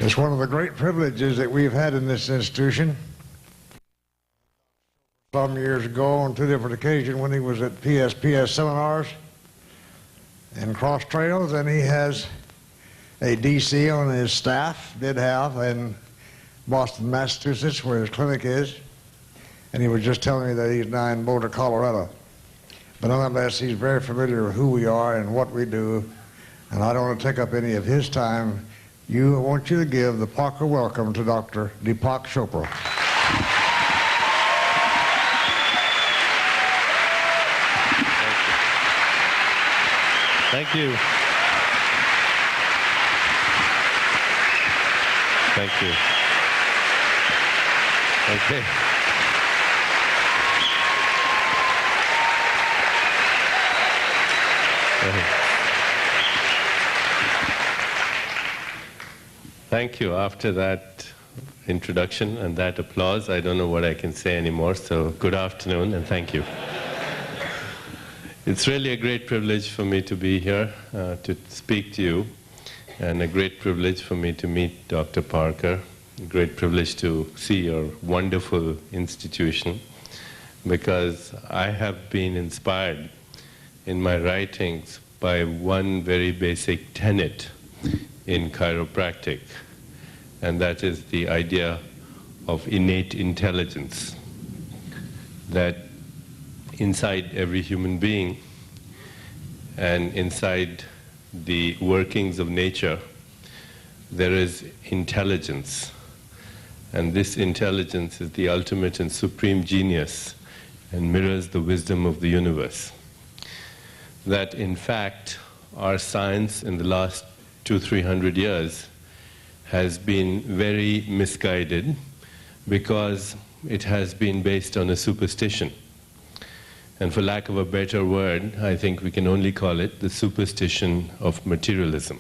It's one of the great privileges that we've had in this institution. Some years ago, on 2 different occasions, when he was at PSPS seminars and cross trails, and he has a DC on his staff, did have, in Boston, Massachusetts, where his clinic is. And he was just telling me that he's now in Boulder, Colorado. But nonetheless, he's very familiar with who we are and what we do, and I don't want to take up any of his time. I want you to give the Parker welcome to Dr. Deepak Chopra. Thank you. Thank you. Okay. Thank you. After that introduction and that applause, I don't know what I can say anymore, so good afternoon and thank you. It's really a great privilege for me to be here to speak to you, and a great privilege for me to meet Dr. Parker, a great privilege to see your wonderful institution, because I have been inspired in my writings by one very basic tenet in chiropractic, and that is the idea of innate intelligence, that inside every human being and inside the workings of nature, there is intelligence. And this intelligence is the ultimate and supreme genius and mirrors the wisdom of the universe. That in fact, our science in the last 200-300 years has been very misguided because it has been based on a superstition. And for lack of a better word, I think we can only call it the superstition of materialism.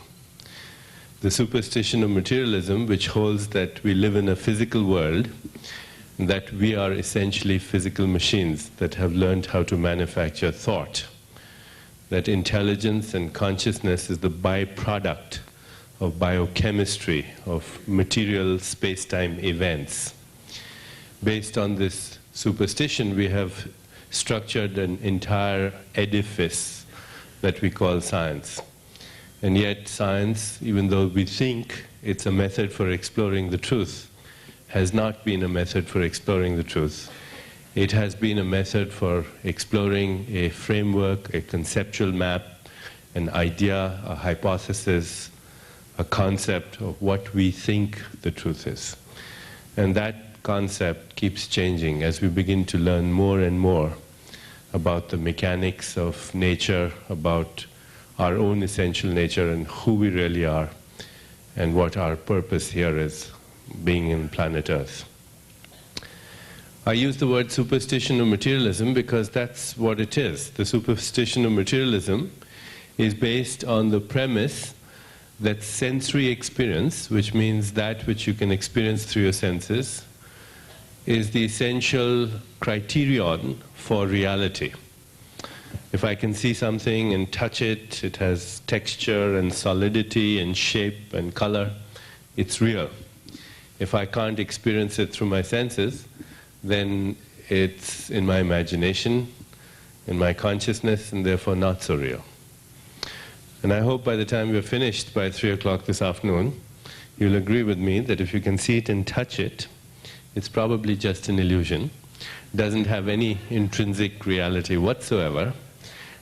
The superstition of materialism, which holds that we live in a physical world, that we are essentially physical machines that have learned how to manufacture thought, that intelligence and consciousness is the byproduct of biochemistry, of material space-time events. Based on this superstition, we have structured an entire edifice that we call science. And yet science, even though we think it's a method for exploring the truth, has not been a method for exploring the truth. It has been a method for exploring a framework, a conceptual map, an idea, a hypothesis, a concept of what we think the truth is. And that concept keeps changing as we begin to learn more and more about the mechanics of nature, about our own essential nature and who we really are, and what our purpose here is, being in planet Earth. I use the word superstition of materialism because that's what it is. The superstition of materialism is based on the premise that sensory experience, which means that which you can experience through your senses, is the essential criterion for reality. If I can see something and touch it, it has texture and solidity and shape and color, it's real. If I can't experience it through my senses, then it's in my imagination, in my consciousness, and therefore not so real. And I hope by the time we're finished by 3 o'clock this afternoon, you'll agree with me that if you can see it and touch it, it's probably just an illusion, doesn't have any intrinsic reality whatsoever,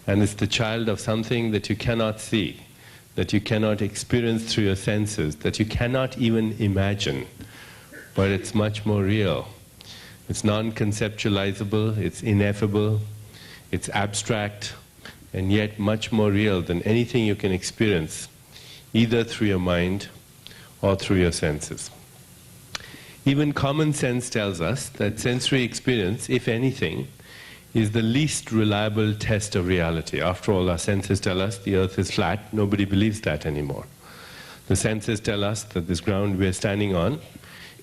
and it's the child of something that you cannot see, that you cannot experience through your senses, that you cannot even imagine, but it's much more real. It's non-conceptualizable, it's ineffable, it's abstract, and yet much more real than anything you can experience, either through your mind or through your senses. Even common sense tells us that sensory experience, if anything, is the least reliable test of reality. After all, our senses tell us the earth is flat. Nobody believes that anymore. The senses tell us that this ground we're standing on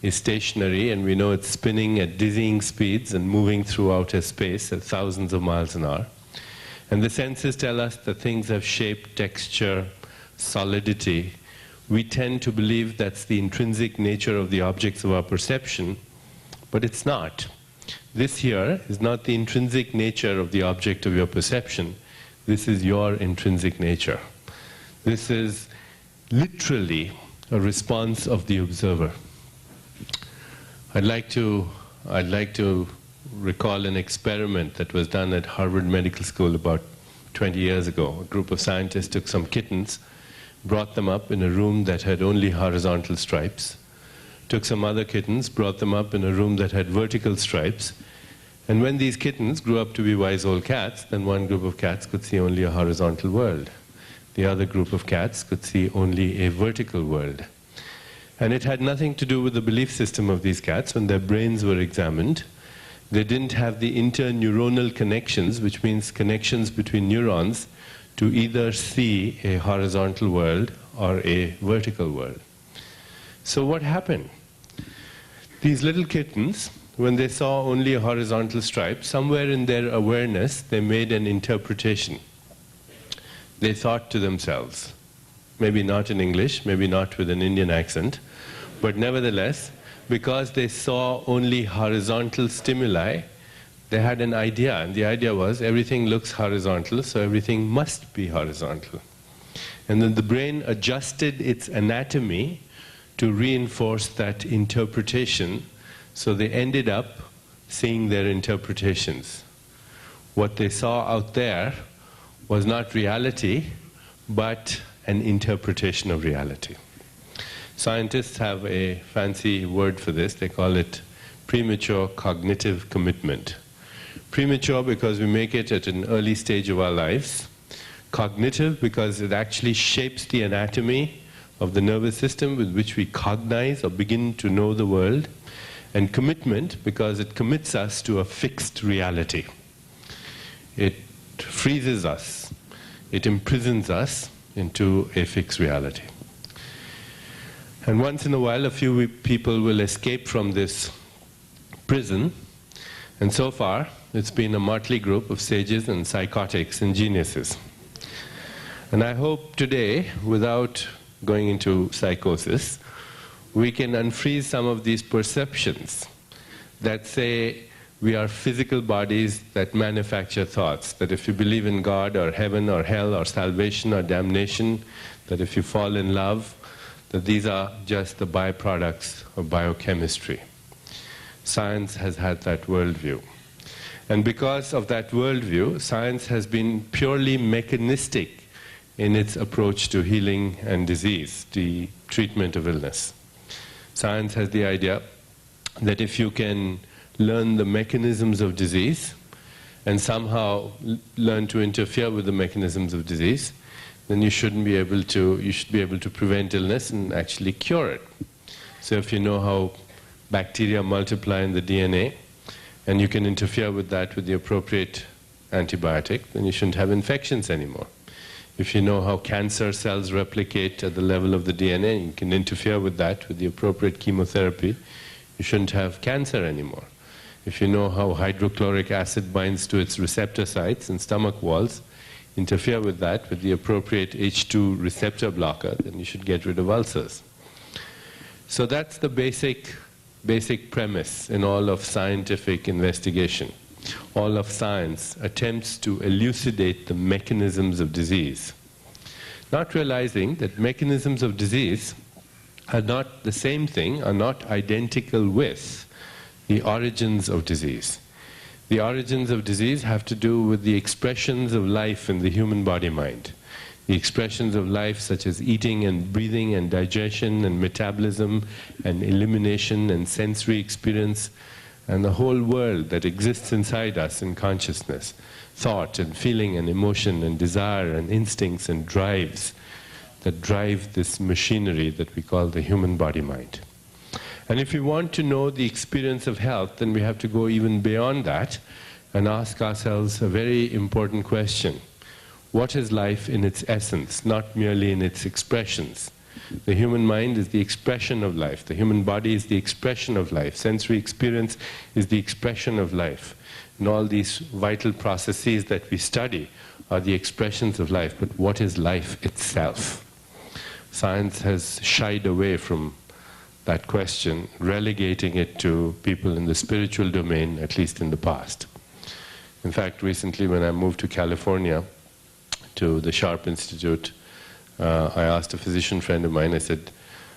is stationary, and we know it's spinning at dizzying speeds and moving through outer space at thousands of miles an hour. And the senses tell us that things have shape, texture, solidity, we tend to believe that's the intrinsic nature of the objects of our perception, but it's not. This here is not the intrinsic nature of the object of your perception. This is your intrinsic nature. This is literally a response of the observer. I'd like to recall an experiment that was done at Harvard Medical School about 20 years ago. A group of scientists took some kittens, brought them up in a room that had only horizontal stripes, took some other kittens, brought them up in a room that had vertical stripes, and when these kittens grew up to be wise old cats, then one group of cats could see only a horizontal world. The other group of cats could see only a vertical world. And it had nothing to do with the belief system of these cats. When their brains were examined, they didn't have the interneuronal connections, which means connections between neurons, to either see a horizontal world or a vertical world. So what happened? These little kittens, when they saw only a horizontal stripe, somewhere in their awareness they made an interpretation. They thought to themselves, maybe not in English, maybe not with an Indian accent, but nevertheless, because they saw only horizontal stimuli, they had an idea, and the idea was everything looks horizontal, so everything must be horizontal. And then the brain adjusted its anatomy to reinforce that interpretation, so they ended up seeing their interpretations. What they saw out there was not reality, but an interpretation of reality. Scientists have a fancy word for this. They call it premature cognitive commitment. Premature because we make it at an early stage of our lives. Cognitive because it actually shapes the anatomy of the nervous system with which we cognize or begin to know the world. And commitment because it commits us to a fixed reality. It freezes us. It imprisons us into a fixed reality. And once in a while, a few people will escape from this prison. And so far, it's been a motley group of sages and psychotics and geniuses. And I hope today, without going into psychosis, we can unfreeze some of these perceptions that say we are physical bodies that manufacture thoughts, that if you believe in God or heaven or hell or salvation or damnation, that if you fall in love, that these are just the byproducts of biochemistry. Science has had that worldview. And because of that worldview, science has been purely mechanistic in its approach to healing and disease, the treatment of illness. Science has the idea that if you can learn the mechanisms of disease and somehow learn to interfere with the mechanisms of disease, then you should be able to prevent illness and actually cure it. So if you know how bacteria multiply in the DNA, and you can interfere with that with the appropriate antibiotic, then you shouldn't have infections anymore. If you know how cancer cells replicate at the level of the DNA, and you can interfere with that with the appropriate chemotherapy, you shouldn't have cancer anymore. If you know how hydrochloric acid binds to its receptor sites and stomach walls, interfere with that with the appropriate H2 receptor blocker, then you should get rid of ulcers. So that's the basic premise in all of scientific investigation. All of science attempts to elucidate the mechanisms of disease, not realizing that mechanisms of disease are not the same thing, are not identical with the origins of disease. The origins of disease have to do with the expressions of life in the human body-mind. The expressions of life such as eating and breathing and digestion and metabolism and elimination and sensory experience and the whole world that exists inside us in consciousness. Thought and feeling and emotion and desire and instincts and drives that drive this machinery that we call the human body-mind. And if we want to know the experience of health, then we have to go even beyond that and ask ourselves a very important question. What is life in its essence, not merely in its expressions? The human mind is the expression of life. The human body is the expression of life. Sensory experience is the expression of life. And all these vital processes that we study are the expressions of life. But what is life itself? science has shied away from that question, relegating it to people in the spiritual domain, at least in the past. In fact, recently when I moved to California, to the Sharp Institute, I asked a physician friend of mine, I said,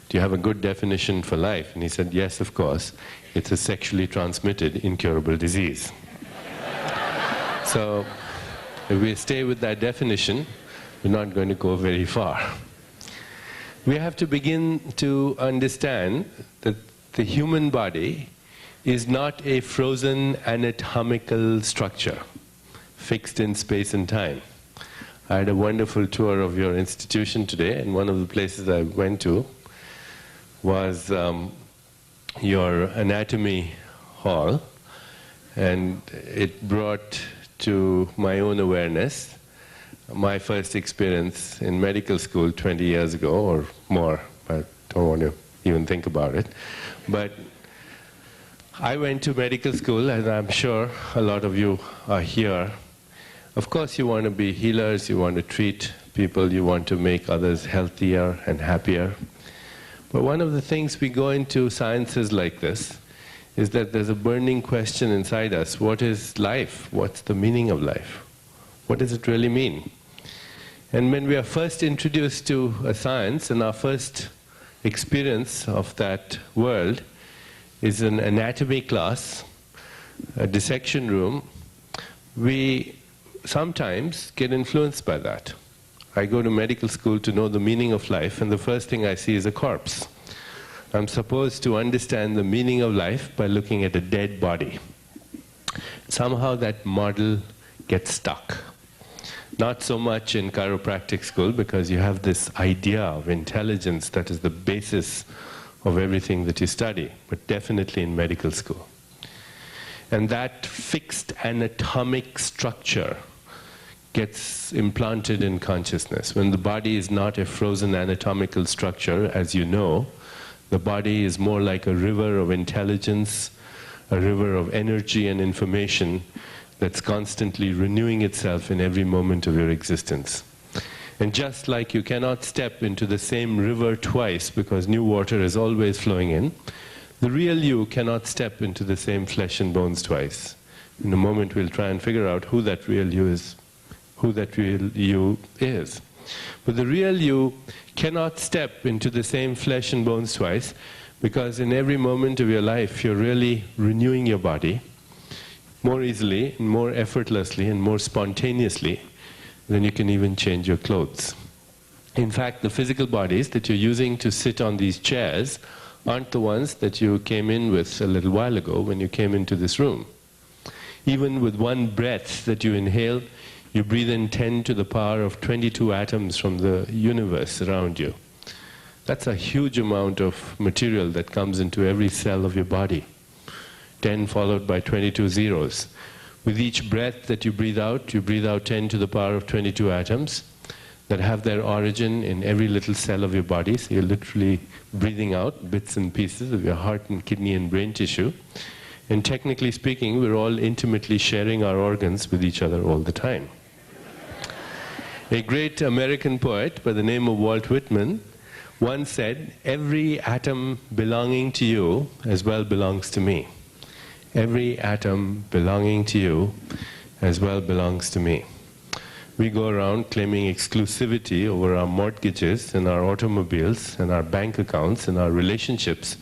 do you have a good definition for life? And he said, yes, of course. It's a sexually transmitted incurable disease. So, if we stay with that definition, we're not going to go very far. We have to begin to understand that the human body is not a frozen anatomical structure, fixed in space and time. I had a wonderful tour of your institution today, and one of the places I went to was your anatomy hall, and it brought to my own awareness my first experience in medical school 20 years ago or more. I don't want to even think about it. But I went to medical school, and I'm sure a lot of you are here. Of course you want to be healers, you want to treat people, you want to make others healthier and happier. But one of the things we go into sciences like this is that there's a burning question inside us. What is life? What's the meaning of life? What does it really mean? And when we are first introduced to a science, and our first experience of that world is an anatomy class, a dissection room, we sometimes get influenced by that. I go to medical school to know the meaning of life, and the first thing I see is a corpse. I'm supposed to understand the meaning of life by looking at a dead body. Somehow that model gets stuck. Not so much in chiropractic school, because you have this idea of intelligence that is the basis of everything that you study, but definitely in medical school. And that fixed anatomic structure gets implanted in consciousness. When the body is not a frozen anatomical structure, as you know, the body is more like a river of intelligence, a river of energy and information that's constantly renewing itself in every moment of your existence. And just like you cannot step into the same river twice because new water is always flowing in, the real you cannot step into the same flesh and bones twice. In a moment we'll try and figure out who that real you is. But the real you cannot step into the same flesh and bones twice, because in every moment of your life you're really renewing your body more easily, and more effortlessly, and more spontaneously than you can even change your clothes. In fact, the physical bodies that you're using to sit on these chairs aren't the ones that you came in with a little while ago when you came into this room. Even with one breath that you inhale, you breathe in 10 to the power of 22 atoms from the universe around you. That's a huge amount of material that comes into every cell of your body. 10 followed by 22 zeros. With each breath that you breathe out 10 to the power of 22 atoms that have their origin in every little cell of your body. So you're literally breathing out bits and pieces of your heart and kidney and brain tissue. And technically speaking, we're all intimately sharing our organs with each other all the time. A great American poet by the name of Walt Whitman once said, "Every atom belonging to you as well belongs to me. Every atom belonging to you as well belongs to me." We go around claiming exclusivity over our mortgages and our automobiles and our bank accounts and our relationships.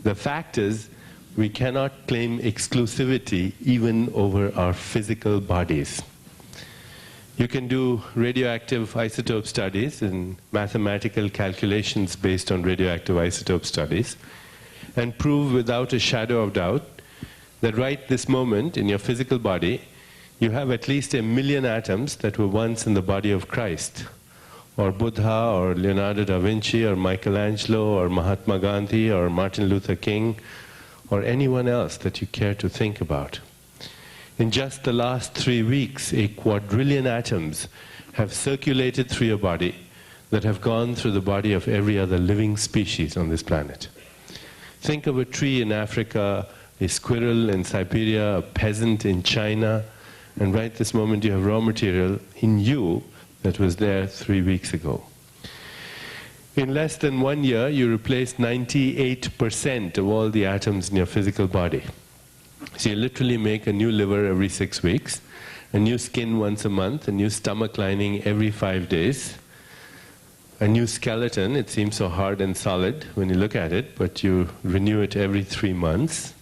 The fact is, we cannot claim exclusivity even over our physical bodies. You can do radioactive isotope studies and mathematical calculations based on radioactive isotope studies and prove without a shadow of doubt that right this moment in your physical body, you have at least 1 million atoms that were once in the body of Christ, or Buddha, or Leonardo da Vinci, or Michelangelo, or Mahatma Gandhi, or Martin Luther King, or anyone else that you care to think about. In just the last 3 weeks, a quadrillion atoms have circulated through your body that have gone through the body of every other living species on this planet. Think of a tree in Africa, a squirrel in Siberia, a peasant in China, and right this moment you have raw material in you that was there 3 weeks ago. In less than 1 year, you replace 98% of all the atoms in your physical body. So you literally make a new liver every 6 weeks, a new skin once a month, a new stomach lining every 5 days, a new skeleton. It seems so hard and solid when you look at it, but you renew it every 3 months.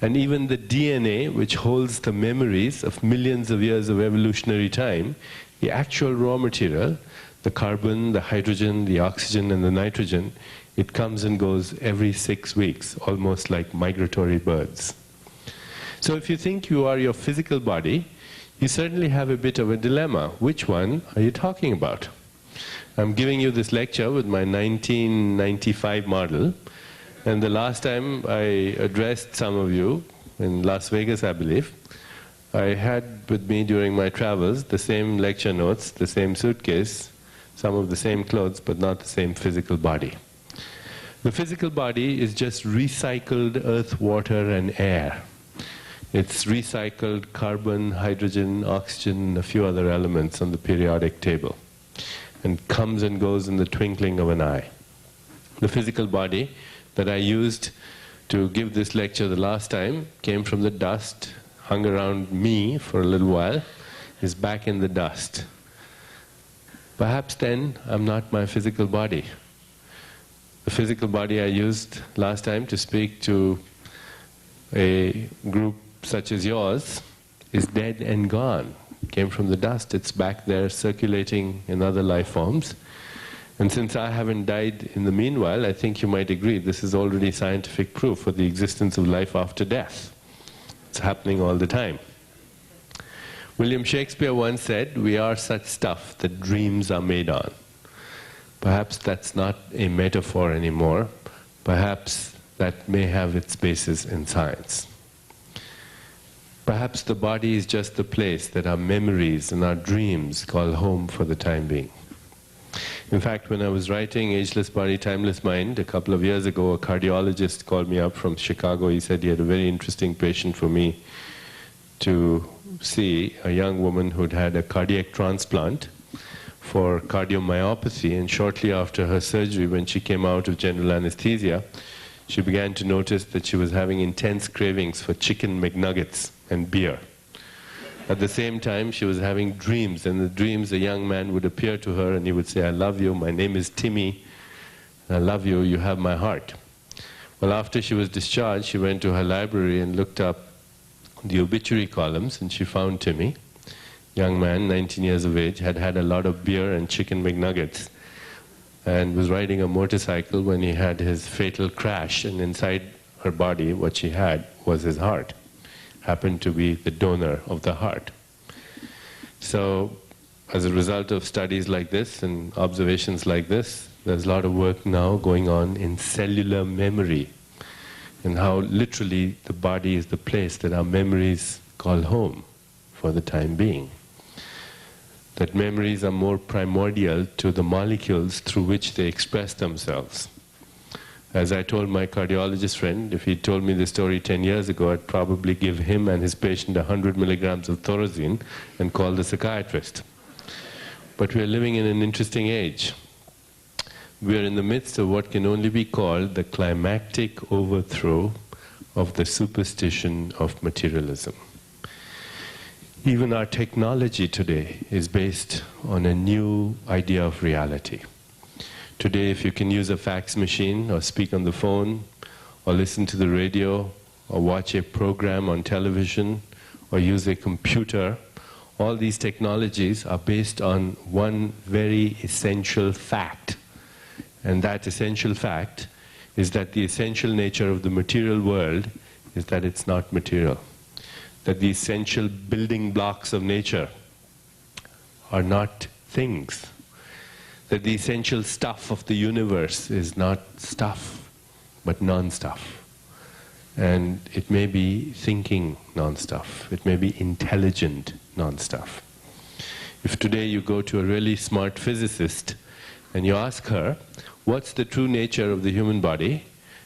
And even the DNA, which holds the memories of millions of years of evolutionary time, the actual raw material, the carbon, the hydrogen, the oxygen, and the nitrogen, it comes and goes every 6 weeks, almost like migratory birds. So if you think you are your physical body, you certainly have a bit of a dilemma. Which one are you talking about? I'm giving you this lecture with my 1995 model, and the last time I addressed some of you, in Las Vegas I believe, I had with me during my travels the same lecture notes, the same suitcase, some of the same clothes, but not the same physical body. The physical body is just recycled earth, water, and air. It's recycled carbon, hydrogen, oxygen, a few other elements on the periodic table, and comes and goes in the twinkling of an eye. The physical body that I used to give this lecture the last time came from the dust, hung around me for a little while, is back in the dust. Perhaps then I'm not my physical body. The physical body I used last time to speak to a group such as yours is dead and gone. Came from the dust. It's back there circulating in other life forms. And since I haven't died in the meanwhile, I think you might agree this is already scientific proof for the existence of life after death. It's happening all the time. William Shakespeare once said, "We are such stuff that dreams are made on." Perhaps that's not a metaphor anymore. Perhaps that may have its basis in science. Perhaps the body is just the place that our memories and our dreams call home for the time being. In fact, when I was writing Ageless Body, Timeless Mind a couple of years ago, a cardiologist called me up from Chicago. He said he had a very interesting patient for me to see, a young woman who'd had a cardiac transplant for cardiomyopathy, and shortly after her surgery, when she came out of general anesthesia, she began to notice that she was having intense cravings for chicken McNuggets and beer. At the same time, she was having dreams, and in the dreams a young man would appear to her and he would say, "I love you, my name is Timmy, I love you, you have my heart." Well, after she was discharged, she went to her library and looked up the obituary columns, and she found Timmy, young man, 19 years of age, had had a lot of beer and chicken McNuggets, and was riding a motorcycle when he had his fatal crash, and inside her body, what she had was his heart. Happened to be the donor of the heart. So, as a result of studies like this and observations like this, there's a lot of work now going on in cellular memory, and how literally the body is the place that our memories call home for the time being. That memories are more primordial to the molecules through which they express themselves. As I told my cardiologist friend, if he told me the story 10 years ago, I'd probably give him and his patient 100 milligrams of Thorazine and call the psychiatrist. But we're living in an interesting age. We're in the midst of what can only be called the climactic overthrow of the superstition of materialism. Even our technology today is based on a new idea of reality. Today, if you can use a fax machine, or speak on the phone, or listen to the radio, or watch a program on television, or use a computer, all these technologies are based on one very essential fact. And that essential fact is that the essential nature of the material world is that it's not material. That the essential building blocks of nature are not things. That the essential stuff of the universe is not stuff, but non-stuff. And it may be thinking non-stuff. It may be intelligent non-stuff. If today you go to a really smart physicist and you ask her, what's the true nature of the human body?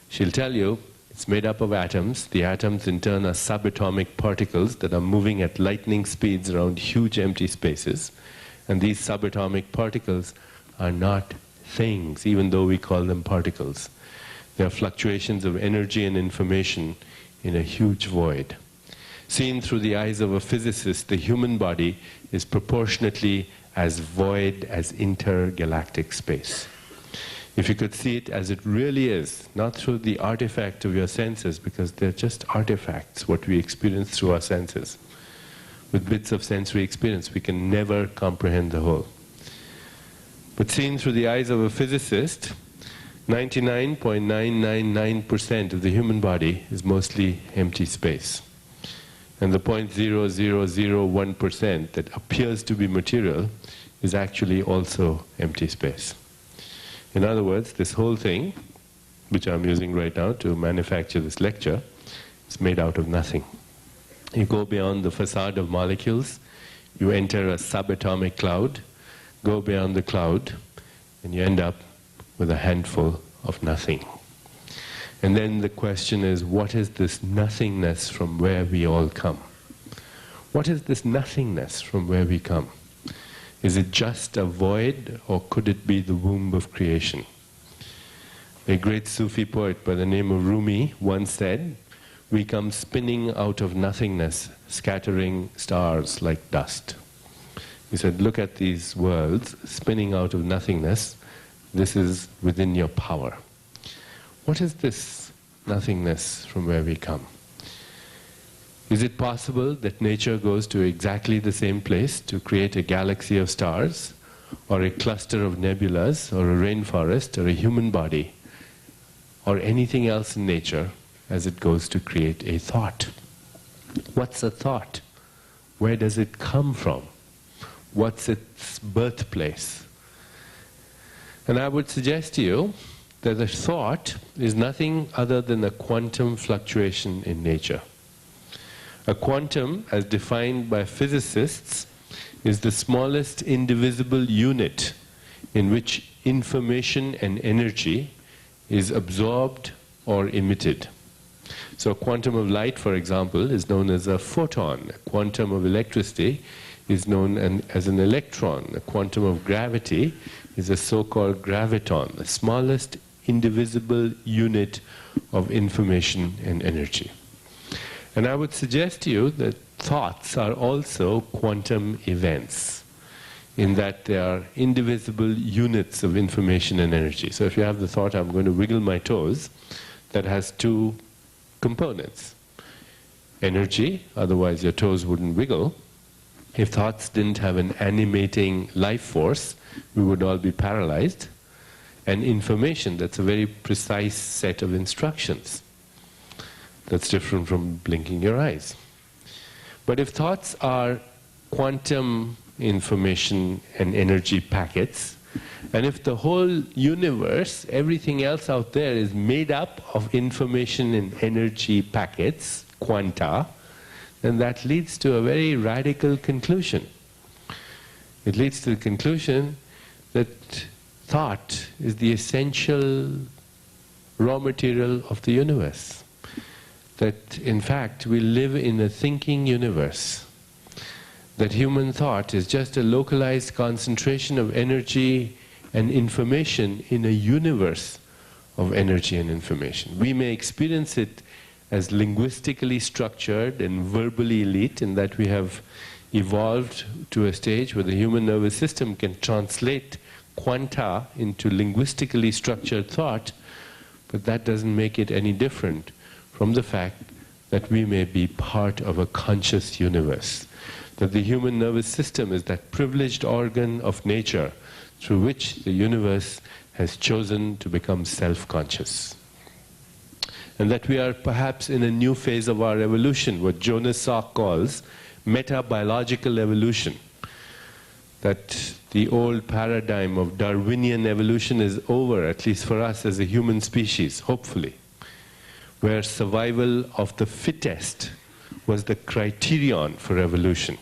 She'll tell you, it's made up of atoms. The atoms in turn are subatomic particles that are moving at lightning speeds around huge empty spaces. And these subatomic particles are not things, even though we call them particles. They are fluctuations of energy and information in a huge void. Seen through the eyes of a physicist, the human body is proportionately as void as intergalactic space. If you could see it as it really is, not through the artifact of your senses, because they're just artifacts, what we experience through our senses. With bits of sensory experience, we can never comprehend the whole. But seen through the eyes of a physicist, 99.999% of the human body is mostly empty space. And the 0.0001% that appears to be material is actually also empty space. In other words, this whole thing, which I'm using right now to manufacture this lecture, is made out of nothing. You go beyond the facade of molecules, you enter a subatomic cloud, go beyond the cloud, and you end up with a handful of nothing. And then the question is, what is this nothingness from where we all come? What is this nothingness from where we come? Is it just a void, or could it be the womb of creation? A great Sufi poet by the name of Rumi once said, "We come spinning out of nothingness, scattering stars like dust." He said, look at these worlds spinning out of nothingness. This is within your power. What is this nothingness from where we come? Is it possible that nature goes to exactly the same place to create a galaxy of stars, or a cluster of nebulas, or a rainforest, or a human body, or anything else in nature as it goes to create a thought? What's a thought? Where does it come from? What's its birthplace? And I would suggest to you that a thought is nothing other than a quantum fluctuation in nature. A quantum, as defined by physicists, is the smallest indivisible unit in which information and energy is absorbed or emitted. So a quantum of light, for example, is known as a photon. A quantum of electricity is known as an electron. A quantum of gravity is a so-called graviton, the smallest indivisible unit of information and energy. And I would suggest to you that thoughts are also quantum events, in that they are indivisible units of information and energy. So if you have the thought, I'm going to wiggle my toes, that has two components. Energy, otherwise your toes wouldn't wiggle. If thoughts didn't have an animating life force, we would all be paralyzed. And information, that's a very precise set of instructions. That's different from blinking your eyes. But if thoughts are quantum information and energy packets, and if the whole universe, everything else out there, is made up of information and energy packets, quanta, then that leads to a very radical conclusion. It leads to the conclusion that thought is the essential raw material of the universe. That in fact we live in a thinking universe. That human thought is just a localized concentration of energy and information in a universe of energy and information. We may experience it as linguistically structured and verbally elite, in that we have evolved to a stage where the human nervous system can translate quanta into linguistically structured thought, but that doesn't make it any different from the fact that we may be part of a conscious universe. That the human nervous system is that privileged organ of nature through which the universe has chosen to become self-conscious. And that we are perhaps in a new phase of our evolution, what Jonas Salk calls metabiological evolution. That the old paradigm of Darwinian evolution is over, at least for us as a human species, hopefully, where survival of the fittest was the criterion for evolution,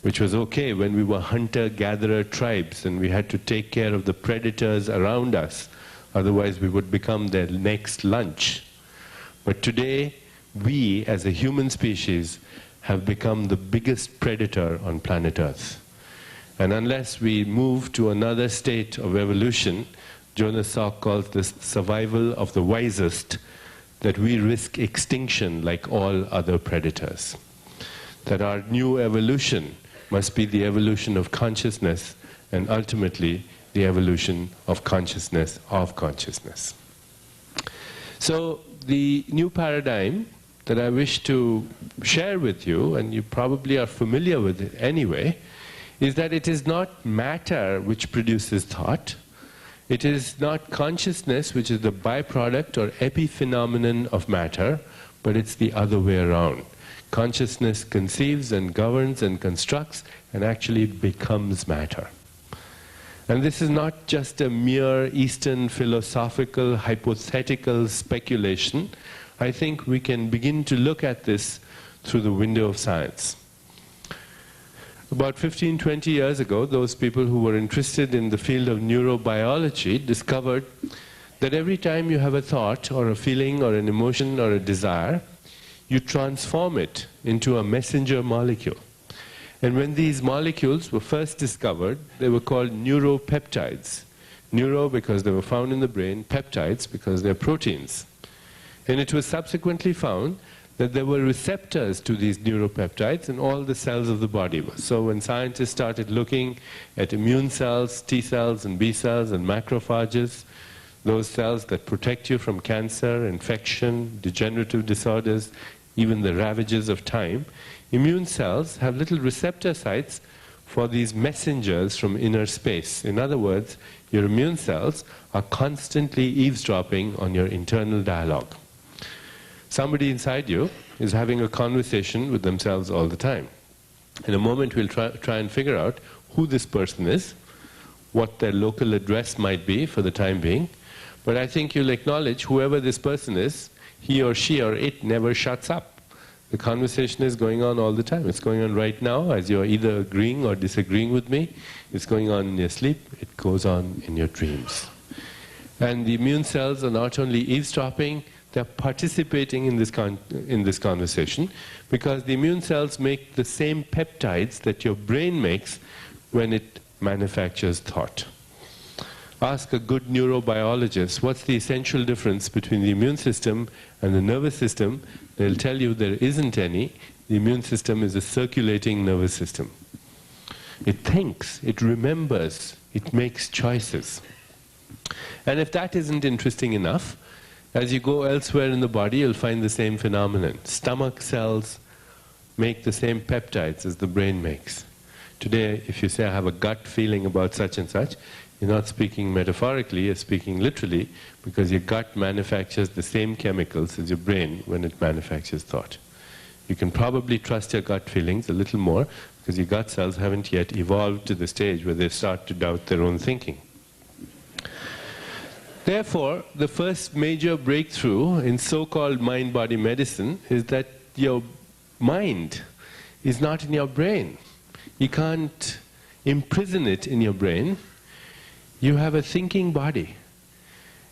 which was okay when we were hunter-gatherer tribes and we had to take care of the predators around us, otherwise we would become their next lunch. But today, we as a human species have become the biggest predator on planet Earth. And unless we move to another state of evolution, Jonas Salk calls this survival of the wisest, that we risk extinction like all other predators. That our new evolution must be the evolution of consciousness, and ultimately the evolution of consciousness of consciousness. So the new paradigm that I wish to share with you, and you probably are familiar with it anyway, is that it is not matter which produces thought. It is not consciousness which is the byproduct or epiphenomenon of matter, but it's the other way around. Consciousness conceives and governs and constructs, and actually it becomes matter. And this is not just a mere Eastern philosophical, hypothetical speculation. I think we can begin to look at this through the window of science. About 15, 20 years ago, those people who were interested in the field of neurobiology discovered that every time you have a thought or a feeling or an emotion or a desire, you transform it into a messenger molecule. And when these molecules were first discovered, they were called neuropeptides. Neuro because they were found in the brain, peptides because they're proteins. And it was subsequently found that there were receptors to these neuropeptides in all the cells of the body. So when scientists started looking at immune cells, T cells and B cells and macrophages, those cells that protect you from cancer, infection, degenerative disorders, even the ravages of time, immune cells have little receptor sites for these messengers from inner space. In other words, your immune cells are constantly eavesdropping on your internal dialogue. Somebody inside you is having a conversation with themselves all the time. In a moment we'll try and figure out who this person is, what their local address might be for the time being, but I think you'll acknowledge whoever this person is, he or she or it never shuts up. The conversation is going on all the time. It's going on right now as you're either agreeing or disagreeing with me. It's going on in your sleep. It goes on in your dreams. And the immune cells are not only eavesdropping, they're participating in this conversation, because the immune cells make the same peptides that your brain makes when it manufactures thought. Ask a good neurobiologist what's the essential difference between the immune system and the nervous system. They'll tell you there isn't any. The immune system is a circulating nervous system. It thinks, it remembers, it makes choices. And if that isn't interesting enough, as you go elsewhere in the body, you'll find the same phenomenon. Stomach cells make the same peptides as the brain makes. Today, if you say, I have a gut feeling about such and such, you're not speaking metaphorically, you're speaking literally, because your gut manufactures the same chemicals as your brain when it manufactures thought. You can probably trust your gut feelings a little more, because your gut cells haven't yet evolved to the stage where they start to doubt their own thinking. Therefore, the first major breakthrough in so-called mind-body medicine is that your mind is not in your brain. You can't imprison it in your brain. You have a thinking body.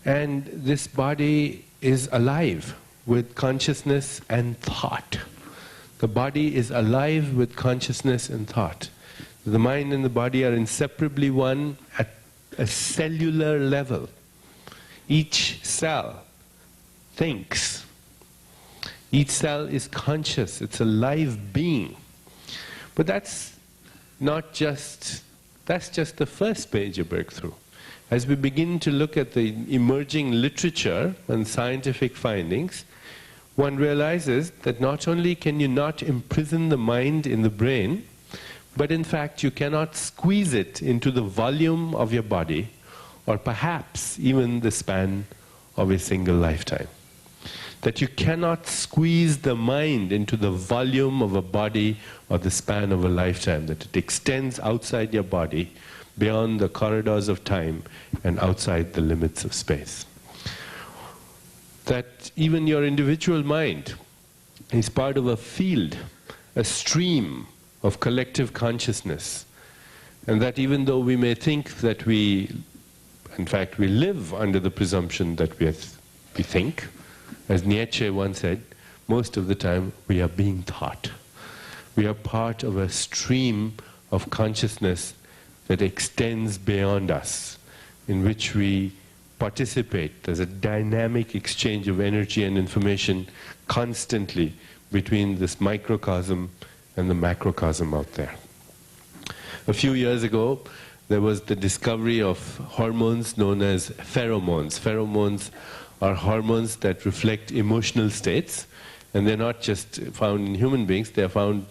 And this body is alive with consciousness and thought. The body is alive with consciousness and thought. The mind and the body are inseparably one at a cellular level. Each cell thinks. Each cell is conscious. It's a live being. But that's just the first major breakthrough. As we begin to look at the emerging literature and scientific findings, one realizes that not only can you not imprison the mind in the brain, but in fact you cannot squeeze it into the volume of your body, or perhaps even the span of a single lifetime. That you cannot squeeze the mind into the volume of a body or the span of a lifetime, that it extends outside your body, beyond the corridors of time and outside the limits of space. That even your individual mind is part of a field, a stream of collective consciousness, and that even though we may think that in fact we live under the presumption that we think, as Nietzsche once said, most of the time we are being taught. We are part of a stream of consciousness that extends beyond us, in which we participate. There's a dynamic exchange of energy and information constantly between this microcosm and the macrocosm out there. A few years ago, there was the discovery of hormones known as pheromones. Pheromones are hormones that reflect emotional states, and they're not just found in human beings, they're found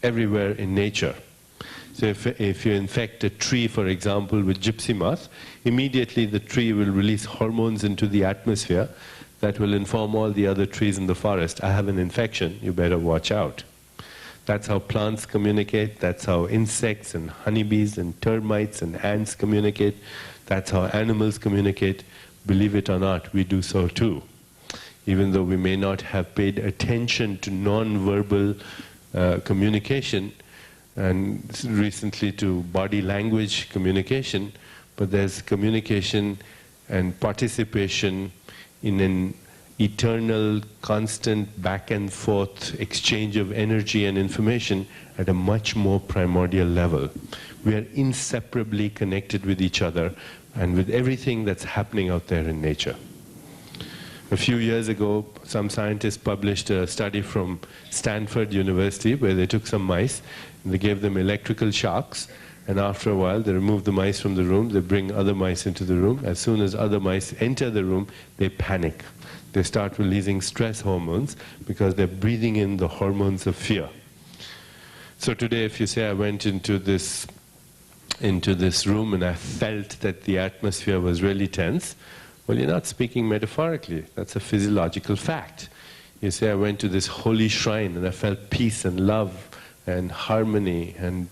everywhere in nature. So if you infect a tree, for example, with gypsy moth, immediately the tree will release hormones into the atmosphere that will inform all the other trees in the forest, I have an infection, you better watch out. That's how plants communicate, that's how insects and honeybees and termites and ants communicate, that's how animals communicate. Believe it or not, we do so too. Even though we may not have paid attention to non-verbal communication, and recently to body language communication, but there's communication and participation in an eternal, constant back and forth exchange of energy and information at a much more primordial level. We are inseparably connected with each other and with everything that's happening out there in nature. A few years ago, some scientists published a study from Stanford University where they took some mice and they gave them electrical shocks, and after a while they removed the mice from the room, they bring other mice into the room. As soon as other mice enter the room, they panic. They start releasing stress hormones because they're breathing in the hormones of fear. So today, if you say I went into this room and I felt that the atmosphere was really tense, well, you're not speaking metaphorically. That's a physiological fact. You say I went to this holy shrine and I felt peace and love and harmony and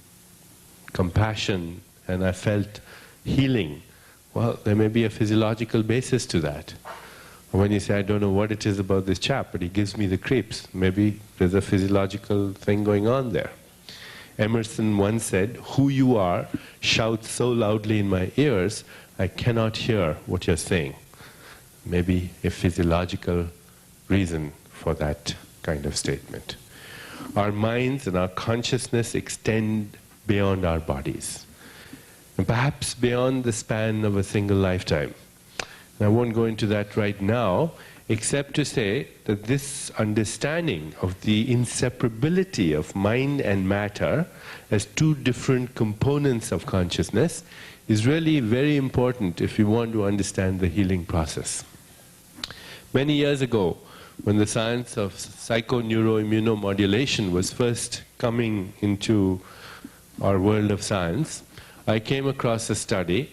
compassion and I felt healing. Well, there may be a physiological basis to that. Or when you say, I don't know what it is about this chap, but he gives me the creeps, maybe there's a physiological thing going on there. Emerson once said, who you are shouts so loudly in my ears, I cannot hear what you're saying. Maybe a physiological reason for that kind of statement. Our minds and our consciousness extend beyond our bodies, and perhaps beyond the span of a single lifetime. And I won't go into that right now, except to say that this understanding of the inseparability of mind and matter as two different components of consciousness is really very important if you want to understand the healing process. Many years ago, when the science of psychoneuroimmunomodulation was first coming into our world of science, I came across a study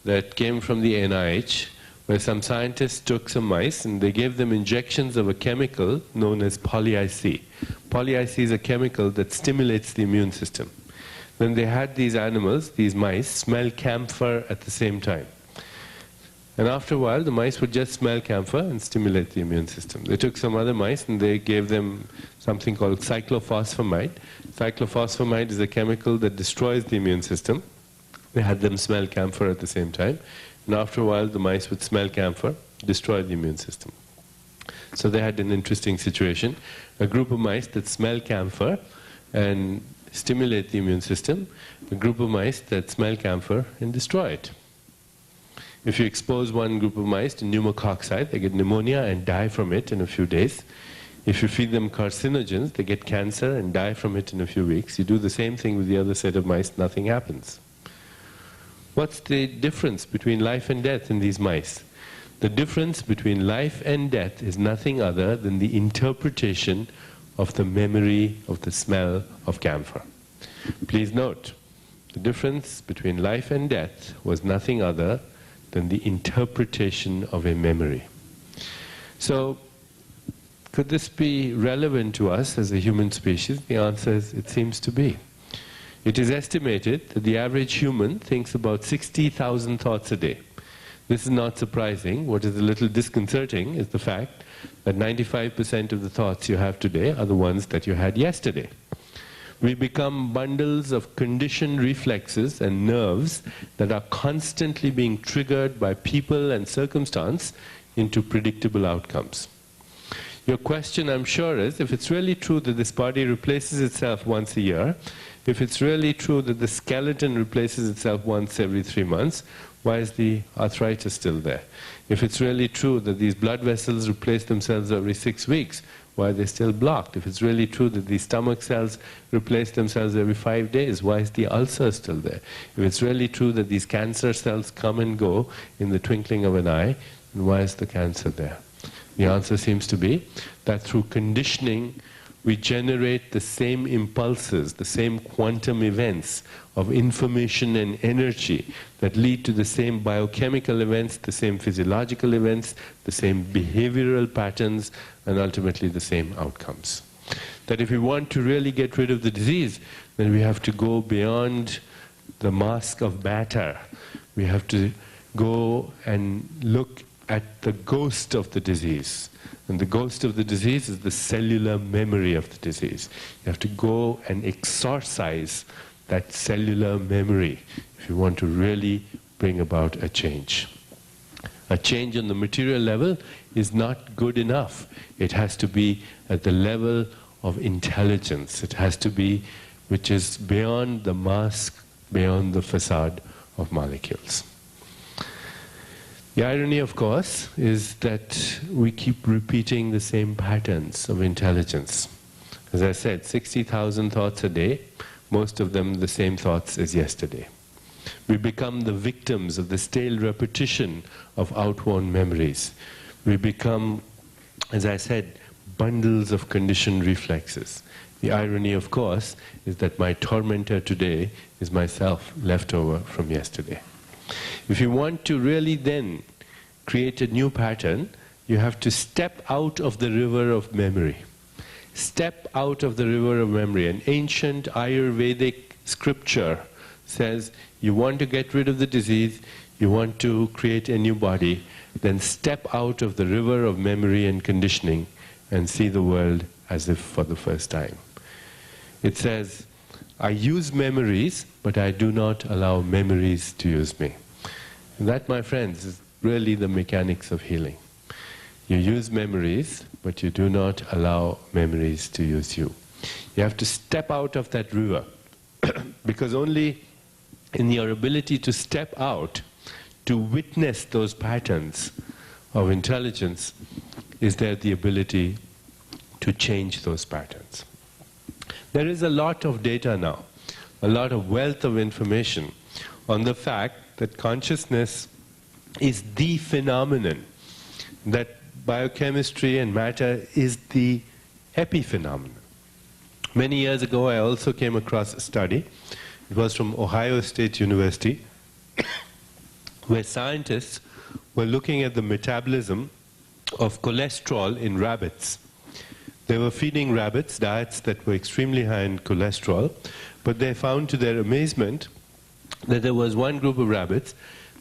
that came from the NIH, where some scientists took some mice and they gave them injections of a chemical known as poly-IC. Poly-IC is a chemical that stimulates the immune system. Then they had these animals, these mice, smell camphor at the same time. And after a while, the mice would just smell camphor and stimulate the immune system. They took some other mice and they gave them something called cyclophosphamide. Cyclophosphamide is a chemical that destroys the immune system. They had them smell camphor at the same time. And after a while, the mice would smell camphor, destroy the immune system. So they had an interesting situation. A group of mice that smell camphor and stimulate the immune system, a group of mice that smell camphor and destroy it. If you expose one group of mice to pneumococci, they get pneumonia and die from it in a few days. If you feed them carcinogens, they get cancer and die from it in a few weeks. You do the same thing with the other set of mice, nothing happens. What's the difference between life and death in these mice? The difference between life and death is nothing other than the interpretation of the memory of the smell of camphor. Please note, the difference between life and death was nothing other than the interpretation of a memory. So, could this be relevant to us as a human species? The answer is, it seems to be. It is estimated that the average human thinks about 60,000 thoughts a day. This is not surprising. What is a little disconcerting is the fact that 95% of the thoughts you have today are the ones that you had yesterday. We become bundles of conditioned reflexes and nerves that are constantly being triggered by people and circumstance into predictable outcomes. Your question, I'm sure, is if it's really true that this body replaces itself once a year, If it's really true that the skeleton replaces itself once every 3 months, why is the arthritis still there? If it's really true that these blood vessels replace themselves every 6 weeks, why are they still blocked? If it's really true that these stomach cells replace themselves every 5 days, why is the ulcer still there? If it's really true that these cancer cells come and go in the twinkling of an eye, then why is the cancer there? The answer seems to be that through conditioning, we generate the same impulses, the same quantum events of information and energy that lead to the same biochemical events, the same physiological events, the same behavioral patterns, and ultimately the same outcomes. That if we want to really get rid of the disease, then we have to go beyond the mask of matter. We have to go and look at the ghost of the disease. And the ghost of the disease is the cellular memory of the disease. You have to go and exorcise that cellular memory if you want to really bring about a change. A change on the material level is not good enough. It has to be at the level of intelligence. It has to be which is beyond the mask, beyond the facade of molecules. The irony, of course, is that we keep repeating the same patterns of intelligence. As I said, 60,000 thoughts a day, most of them the same thoughts as yesterday. We become the victims of the stale repetition of outworn memories. We become, as I said, bundles of conditioned reflexes. The irony, of course, is that my tormentor today is myself left over from yesterday. If you want to really then create a new pattern, you have to step out of the river of memory. Step out of the river of memory. An ancient Ayurvedic scripture says, you want to get rid of the disease, you want to create a new body, then step out of the river of memory and conditioning and see the world as if for the first time. It says, I use memories, but I do not allow memories to use me. And that, my friends, is really the mechanics of healing. You use memories, but you do not allow memories to use you. You have to step out of that river, because only in your ability to step out, to witness those patterns of intelligence, is there the ability to change those patterns. There is a lot of data now, a lot of wealth of information on the fact that consciousness is the phenomenon, that biochemistry and matter is the epiphenomenon. Many years ago I also came across a study, it was from Ohio State University, where scientists were looking at the metabolism of cholesterol in rabbits. They were feeding rabbits diets that were extremely high in cholesterol, but they found to their amazement that there was one group of rabbits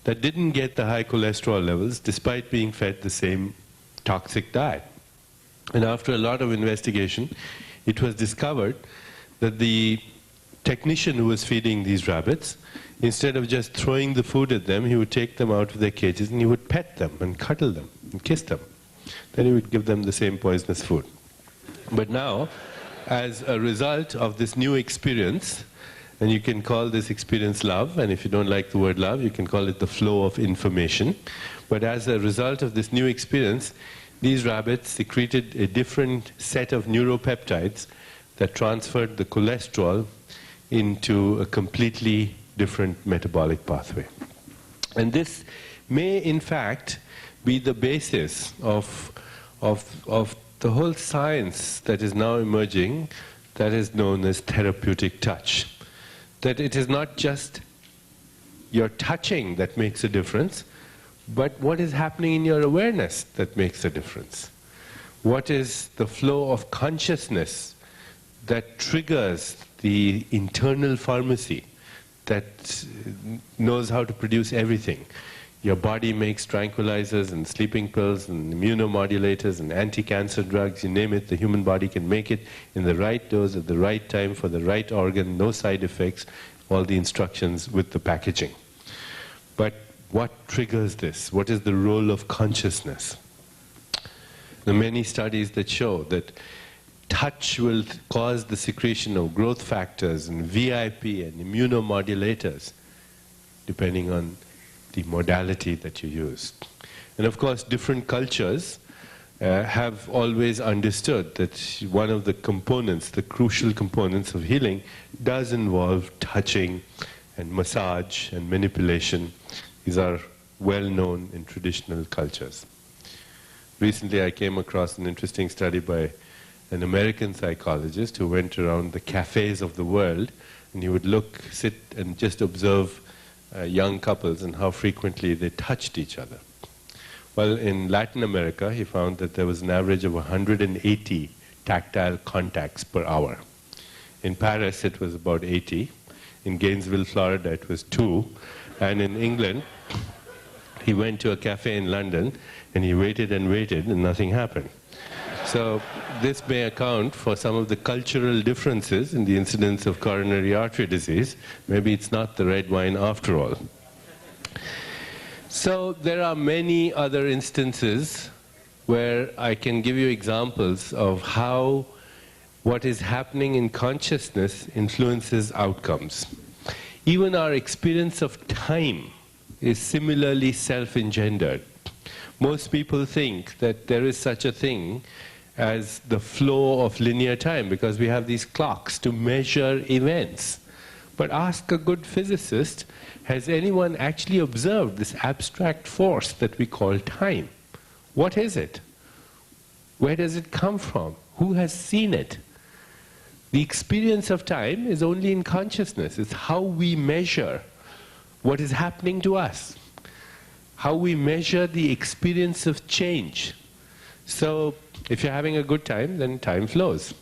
that didn't get the high cholesterol levels despite being fed the same toxic diet. And after a lot of investigation, it was discovered that the technician who was feeding these rabbits, instead of just throwing the food at them, he would take them out of their cages and he would pet them and cuddle them and kiss them. Then he would give them the same poisonous food. But now, as a result of this new experience, and you can call this experience love, and if you don't like the word love, you can call it the flow of information. But as a result of this new experience, these rabbits secreted a different set of neuropeptides that transferred the cholesterol into a completely different metabolic pathway. And this may in fact be the basis of the whole science that is now emerging, that is known as therapeutic touch. That it is not just your touching that makes a difference, but what is happening in your awareness that makes a difference. What is the flow of consciousness that triggers the internal pharmacy that knows how to produce everything. Your body makes tranquilizers and sleeping pills and immunomodulators and anti-cancer drugs, you name it, the human body can make it in the right dose at the right time for the right organ, no side effects, all the instructions with the packaging. But what triggers this? What is the role of consciousness? There are many studies that show that touch will cause the secretion of growth factors and VIP and immunomodulators, depending on the modality that you use. And of course, different cultures have always understood that one of the components, the crucial components of healing, does involve touching and massage and manipulation. These are well known in traditional cultures. Recently I came across an interesting study by an American psychologist who went around the cafes of the world, and he would sit and just observe young couples and how frequently they touched each other. Well, in Latin America, he found that there was an average of 180 tactile contacts per hour. In Paris, it was about 80. In Gainesville, Florida, it was 2. And in England, he went to a cafe in London, and he waited and waited, and nothing happened. So this may account for some of the cultural differences in the incidence of coronary artery disease. Maybe it's not the red wine after all. So there are many other instances where I can give you examples of how what is happening in consciousness influences outcomes. Even our experience of time is similarly self-engendered. Most people think that there is such a thing as the flow of linear time because we have these clocks to measure events. But ask a good physicist, has anyone actually observed this abstract force that we call time? What is it? Where does it come from? Who has seen it? The experience of time is only in consciousness. It's how we measure what is happening to us, how we measure the experience of change. So if you're having a good time, then time flows.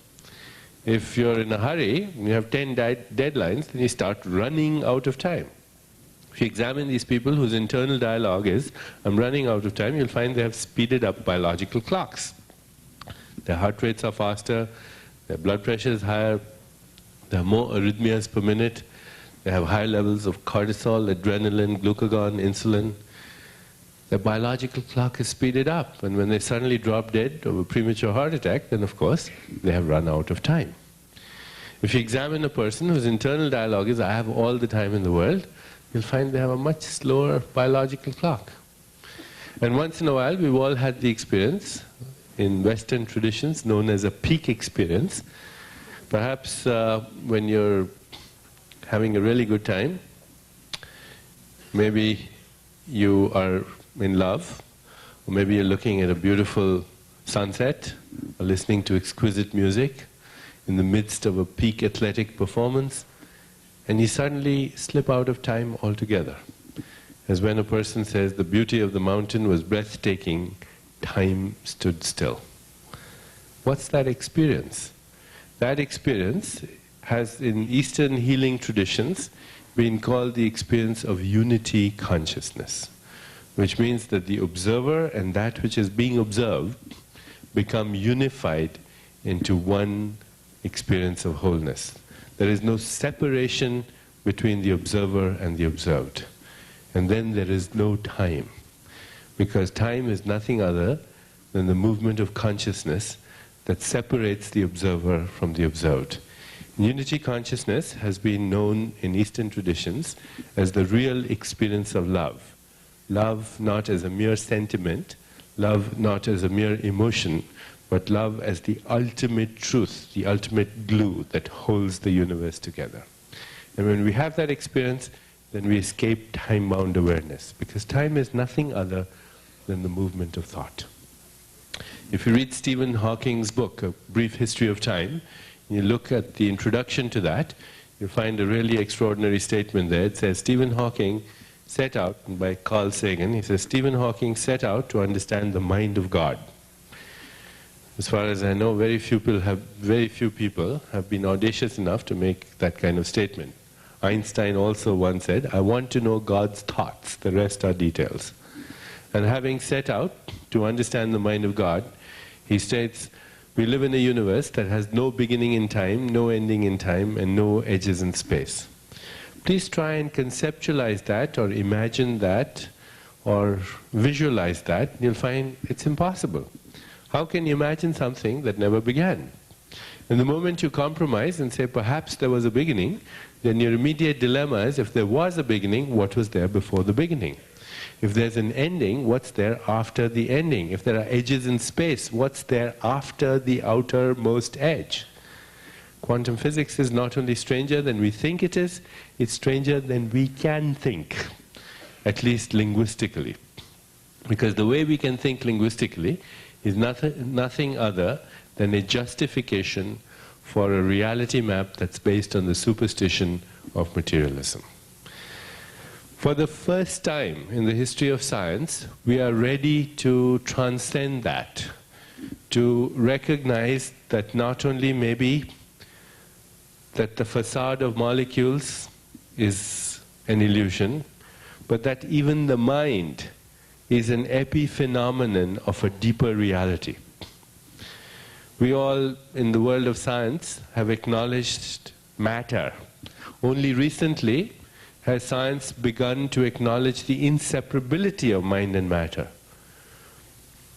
If you're in a hurry, you have 10 deadlines, then you start running out of time. If you examine these people whose internal dialogue is, I'm running out of time, you'll find they have speeded up biological clocks. Their heart rates are faster, their blood pressure is higher, they have more arrhythmias per minute, they have higher levels of cortisol, adrenaline, glucagon, insulin. Their biological clock is speeded up, and when they suddenly drop dead of a premature heart attack, then of course they have run out of time. If you examine a person whose internal dialogue is, I have all the time in the world, you'll find they have a much slower biological clock. And once in a while, we've all had the experience, in Western traditions, known as a peak experience. Perhaps when you're having a really good time, maybe you are in love, or maybe you're looking at a beautiful sunset, or listening to exquisite music in the midst of a peak athletic performance, and you suddenly slip out of time altogether. As when a person says, the beauty of the mountain was breathtaking, time stood still. What's that experience? That experience has, in Eastern healing traditions, been called the experience of unity consciousness, which means that the observer and that which is being observed become unified into one experience of wholeness. There is no separation between the observer and the observed. And then there is no time, because time is nothing other than the movement of consciousness that separates the observer from the observed. Unity consciousness has been known in Eastern traditions as the real experience of love. Love not as a mere sentiment, love not as a mere emotion, but love as the ultimate truth, the ultimate glue that holds the universe together. And when we have that experience, then we escape time-bound awareness, because time is nothing other than the movement of thought. If you read Stephen Hawking's book, A Brief History of Time, and you look at the introduction to that, you'll find a really extraordinary statement there. It says, Stephen Hawking set out, by Carl Sagan, he says, Stephen Hawking set out to understand the mind of God. As far as I know, very few people have been audacious enough to make that kind of statement. Einstein also once said, I want to know God's thoughts, the rest are details. And having set out to understand the mind of God, he states, we live in a universe that has no beginning in time, no ending in time, and no edges in space. Please try and conceptualize that, or imagine that, or visualize that, and you'll find it's impossible. How can you imagine something that never began? And the moment you compromise and say, perhaps there was a beginning, then your immediate dilemma is, if there was a beginning, what was there before the beginning? If there's an ending, what's there after the ending? If there are edges in space, what's there after the outermost edge? Quantum physics is not only stranger than we think it is, it's stranger than we can think, at least linguistically. Because the way we can think linguistically is nothing other than a justification for a reality map that's based on the superstition of materialism. For the first time in the history of science, we are ready to transcend that, to recognize that not only maybe that the facade of molecules is an illusion, but that even the mind is an epiphenomenon of a deeper reality. We all, in the world of science, have acknowledged matter. Only recently has science begun to acknowledge the inseparability of mind and matter.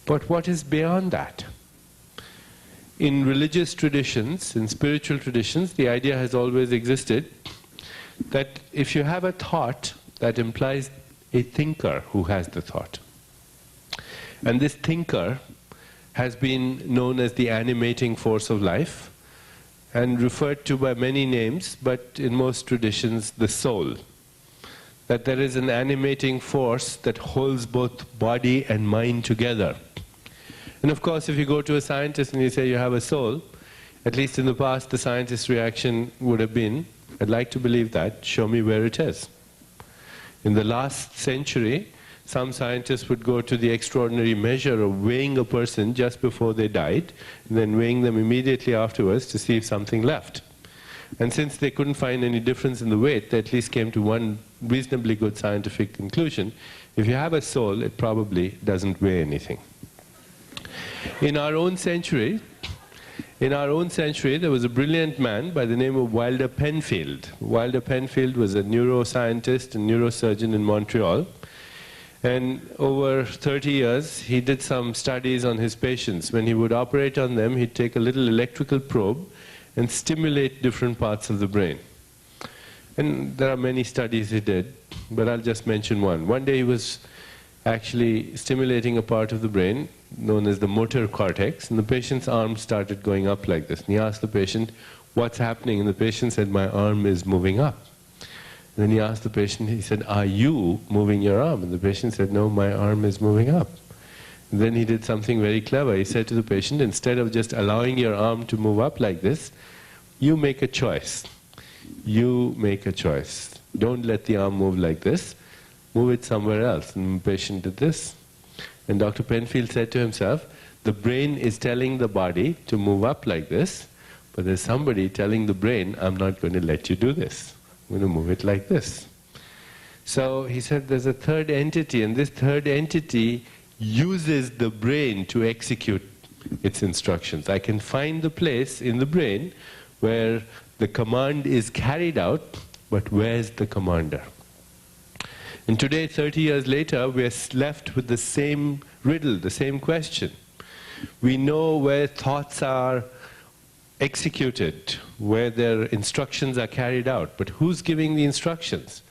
But what is beyond that? In religious traditions, in spiritual traditions, the idea has always existed that if you have a thought, that implies a thinker who has the thought. And this thinker has been known as the animating force of life and referred to by many names, but in most traditions, the soul. That there is an animating force that holds both body and mind together. And of course, if you go to a scientist and you say you have a soul, at least in the past, the scientist's reaction would have been, I'd like to believe that, show me where it is. In the last century, some scientists would go to the extraordinary measure of weighing a person just before they died, and then weighing them immediately afterwards to see if something left. And since they couldn't find any difference in the weight, they at least came to one reasonably good scientific conclusion. If you have a soul, it probably doesn't weigh anything. In our own century, there was a brilliant man by the name of Wilder Penfield. Wilder Penfield was a neuroscientist and neurosurgeon in Montreal. And over 30 years, he did some studies on his patients. When he would operate on them, he'd take a little electrical probe and stimulate different parts of the brain. And there are many studies he did, but I'll just mention one. One day he was actually stimulating a part of the brain known as the motor cortex, and the patient's arm started going up like this. And he asked the patient, what's happening? And the patient said, my arm is moving up. And then he asked the patient, he said, are you moving your arm? And the patient said, no, my arm is moving up. And then he did something very clever. He said to the patient, instead of just allowing your arm to move up like this, you make a choice. You make a choice. Don't let the arm move like this. Move it somewhere else. And the patient did this. And Dr. Penfield said to himself, the brain is telling the body to move up like this, but there's somebody telling the brain, I'm not going to let you do this. I'm going to move it like this. So he said there's a third entity, and this third entity uses the brain to execute its instructions. I can find the place in the brain where the command is carried out, but where's the commander? And today, 30 years later, we are left with the same riddle, the same question. We know where thoughts are executed, where their instructions are carried out, but who's giving the instructions?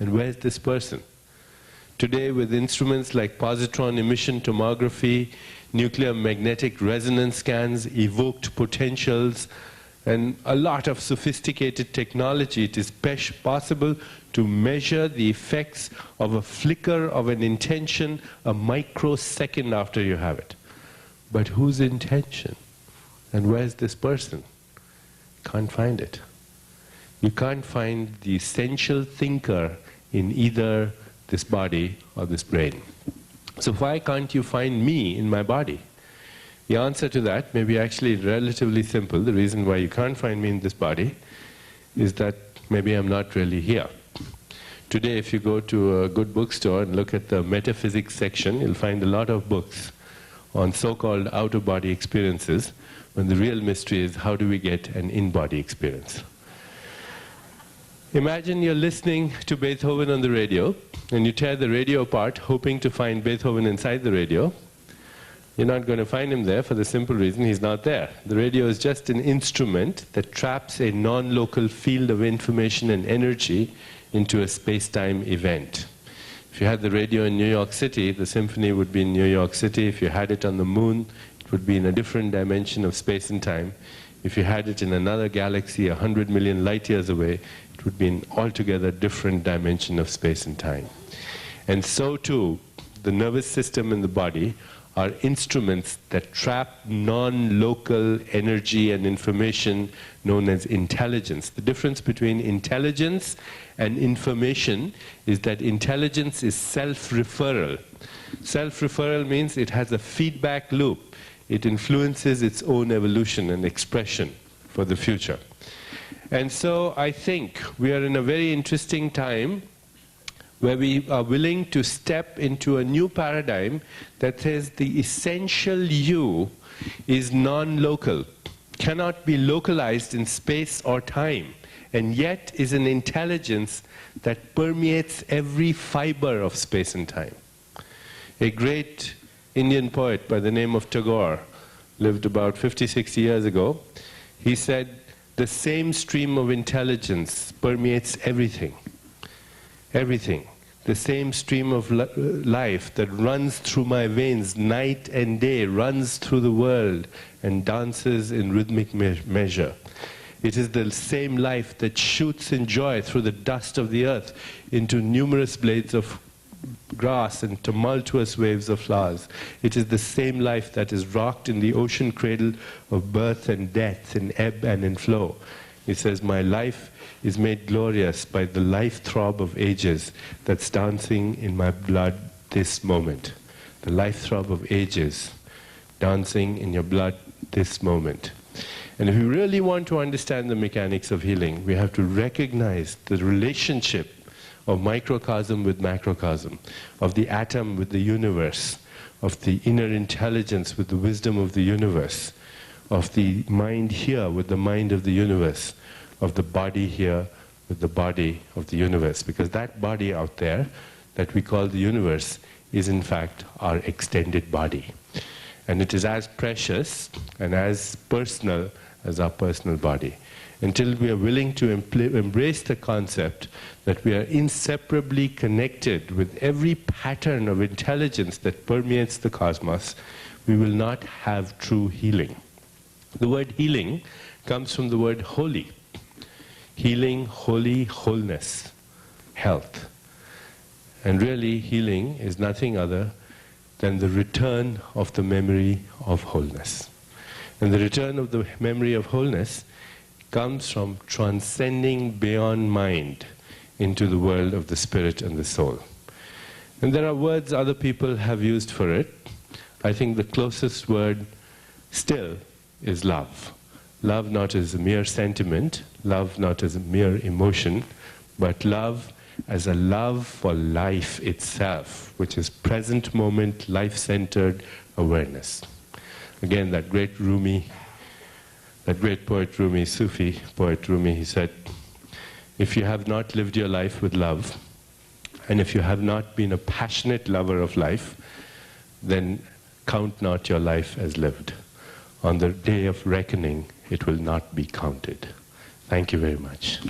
And where's this person? Today, with instruments like positron emission tomography, nuclear magnetic resonance scans, evoked potentials, and a lot of sophisticated technology, it is possible to measure the effects of a flicker of an intention a microsecond after you have it. But whose intention? And where's this person? Can't find it. You can't find the essential thinker in either this body or this brain. So why can't you find me in my body? The answer to that may be actually relatively simple. The reason why you can't find me in this body is that maybe I'm not really here. Today, if you go to a good bookstore and look at the metaphysics section, you'll find a lot of books on so-called out-of-body experiences, when the real mystery is how do we get an in-body experience. Imagine you're listening to Beethoven on the radio, and you tear the radio apart, hoping to find Beethoven inside the radio, You're not going to find him there for the simple reason he's not there. The radio is just an instrument that traps a non-local field of information and energy into a space-time event. If you had the radio in New York City, the symphony would be in New York City. If you had it on the moon, it would be in a different dimension of space and time. If you had it in another galaxy 100 million light years away, it would be an altogether different dimension of space and time. And so too, the nervous system and the body are instruments that trap non-local energy and information known as intelligence. The difference between intelligence and information is that intelligence is self-referral. Self-referral means it has a feedback loop. It influences its own evolution and expression for the future. And so I think we are in a very interesting time where we are willing to step into a new paradigm that says the essential you is non-local, cannot be localized in space or time, and yet is an intelligence that permeates every fiber of space and time. A great Indian poet by the name of Tagore lived about 50-60 years ago. He said, the same stream of intelligence permeates everything. Everything. The same stream of life that runs through my veins night and day, runs through the world and dances in rhythmic measure. It is the same life that shoots in joy through the dust of the earth into numerous blades of grass and tumultuous waves of flowers. It is the same life that is rocked in the ocean cradle of birth and death, in ebb and in flow. He says, my life is made glorious by the life throb of ages that's dancing in my blood this moment. The life throb of ages dancing in your blood this moment. And if we really want to understand the mechanics of healing, we have to recognize the relationship of microcosm with macrocosm, of the atom with the universe, of the inner intelligence with the wisdom of the universe, of the mind here with the mind of the universe, of the body here with the body of the universe. Because that body out there that we call the universe is in fact our extended body. And it is as precious and as personal as our personal body. Until we are willing to embrace the concept that we are inseparably connected with every pattern of intelligence that permeates the cosmos, we will not have true healing. The word healing comes from the word holy. Healing, holy, wholeness, health. And really, healing is nothing other than the return of the memory of wholeness. And the return of the memory of wholeness comes from transcending beyond mind into the world of the spirit and the soul. And there are words other people have used for it. I think the closest word still is love. Love not as a mere sentiment, love not as a mere emotion, but love as a love for life itself, which is present moment, life-centered awareness. Again, that great poet Rumi, Sufi poet Rumi, he said, if you have not lived your life with love, and if you have not been a passionate lover of life, then count not your life as lived. On the day of reckoning, it will not be counted. Thank you very much.